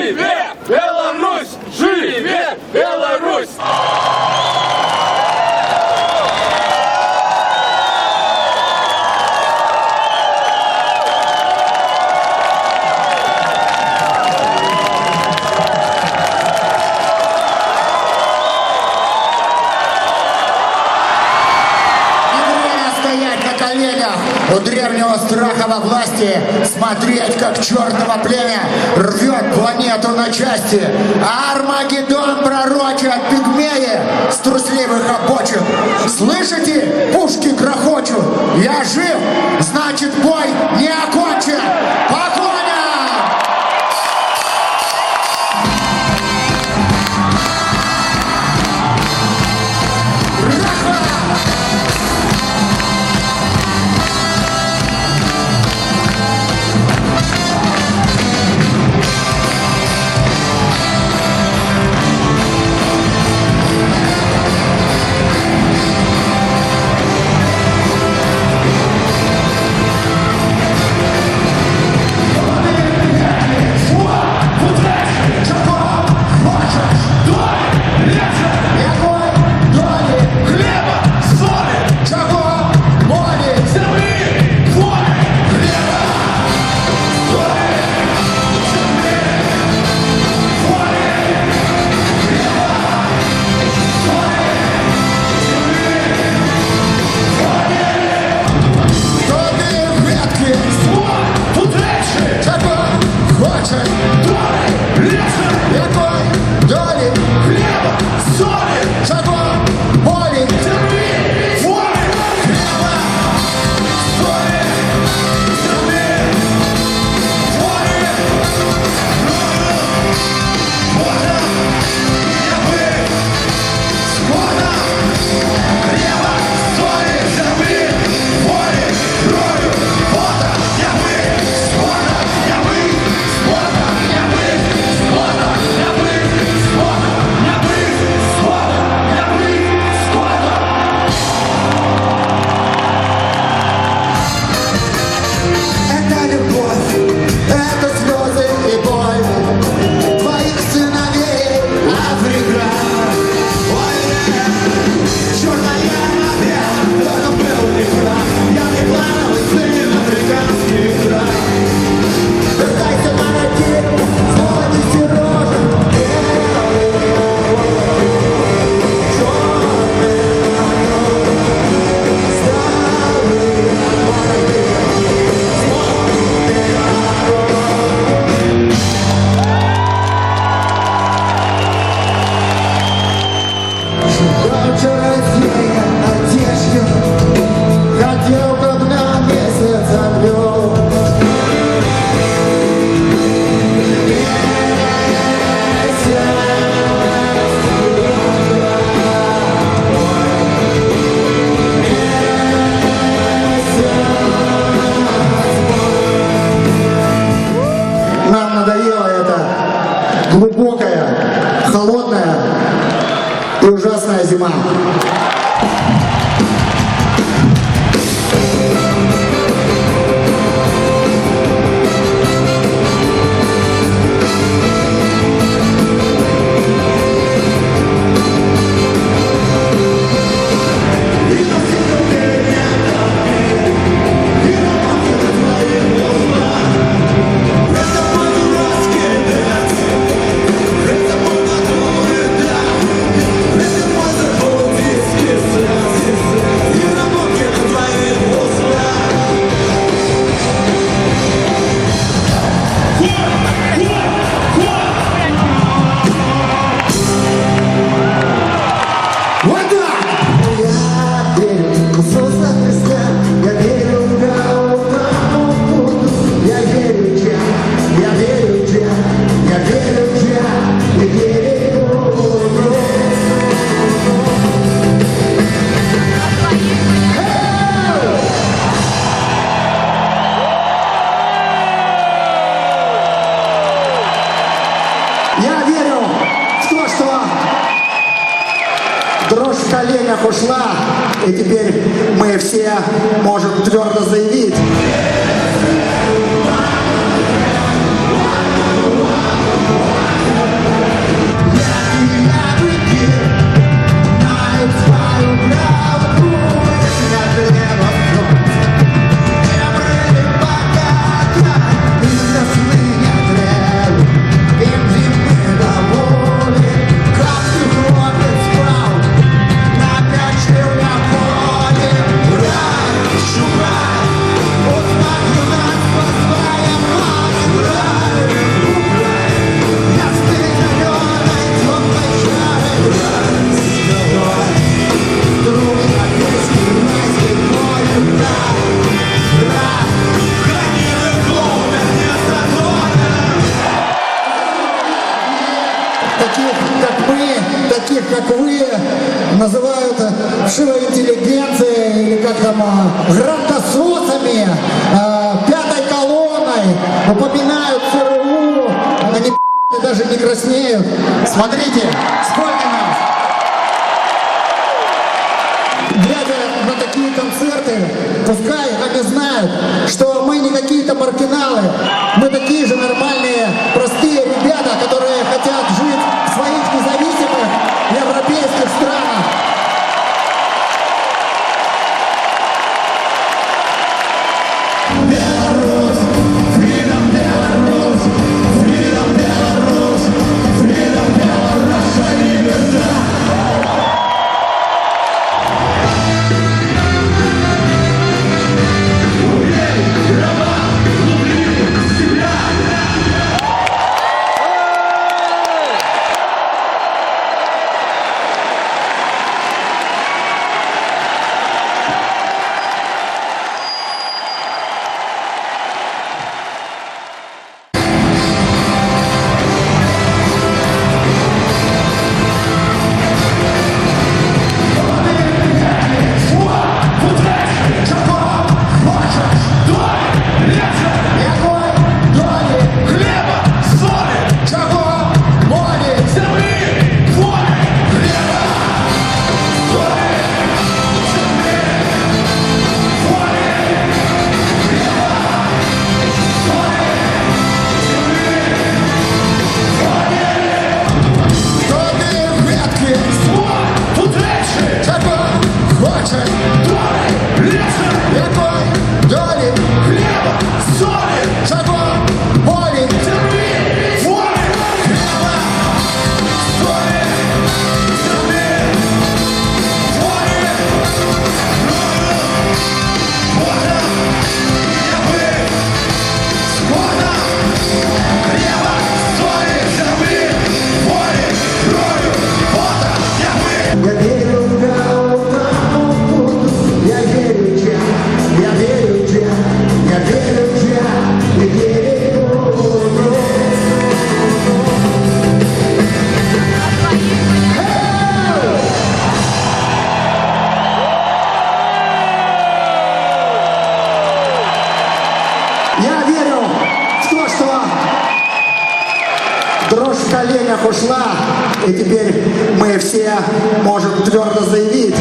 Живе Беларусь! Живе Беларусь! У древнего страха во власти смотреть, как чертово племя рвет планету на части, а Армагеддон пророчат пигмеи с трусливых обочин. Слышите? Пушки грохочут. Я жив, значит бой не окончен. Погоня! Глубокая, холодная и ужасная зима. Дрожь в коленях ушла, и теперь мы все можем твердо заявить: таких, как мы, таких, как вы, называют вшивой интеллигенцией, или как там, гранкососами, пятой колонной, упоминают ЦРУ, они даже не краснеют. Смотрите, сколько нас! Глядя на такие концерты, пускай они знают, что мы не какие-то маргиналы, мы такие же нормальные, простые ребята, которые хотят жить в своих независимых европейских странах. Дрожь в коленях ушла, и теперь мы все можем твердо заявить: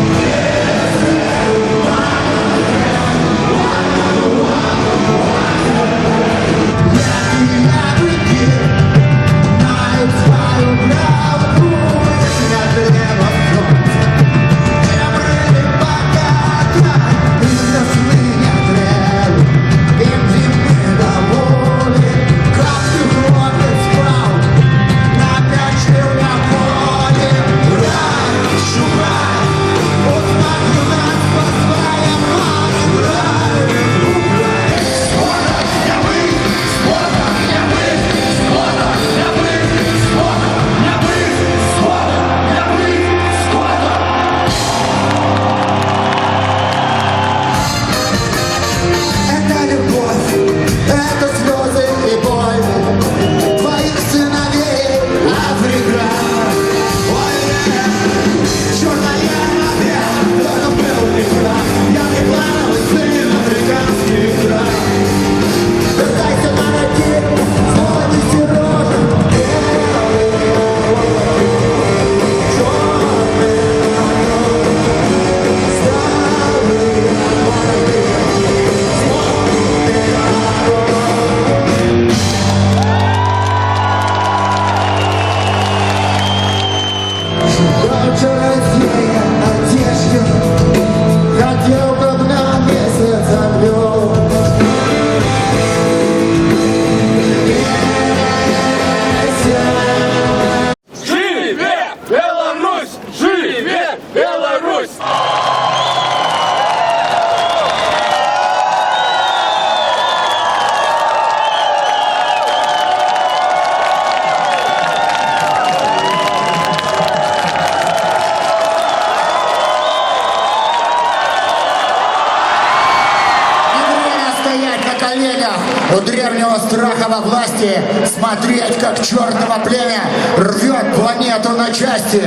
У древнего страха во власти смотреть, как чертово племя рвет планету на части.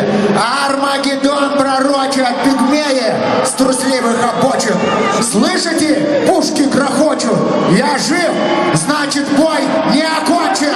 Армагеддон пророчат пигмеи с трусливых обочин. Слышите? Пушки грохочут. Я жив, значит бой не окончен.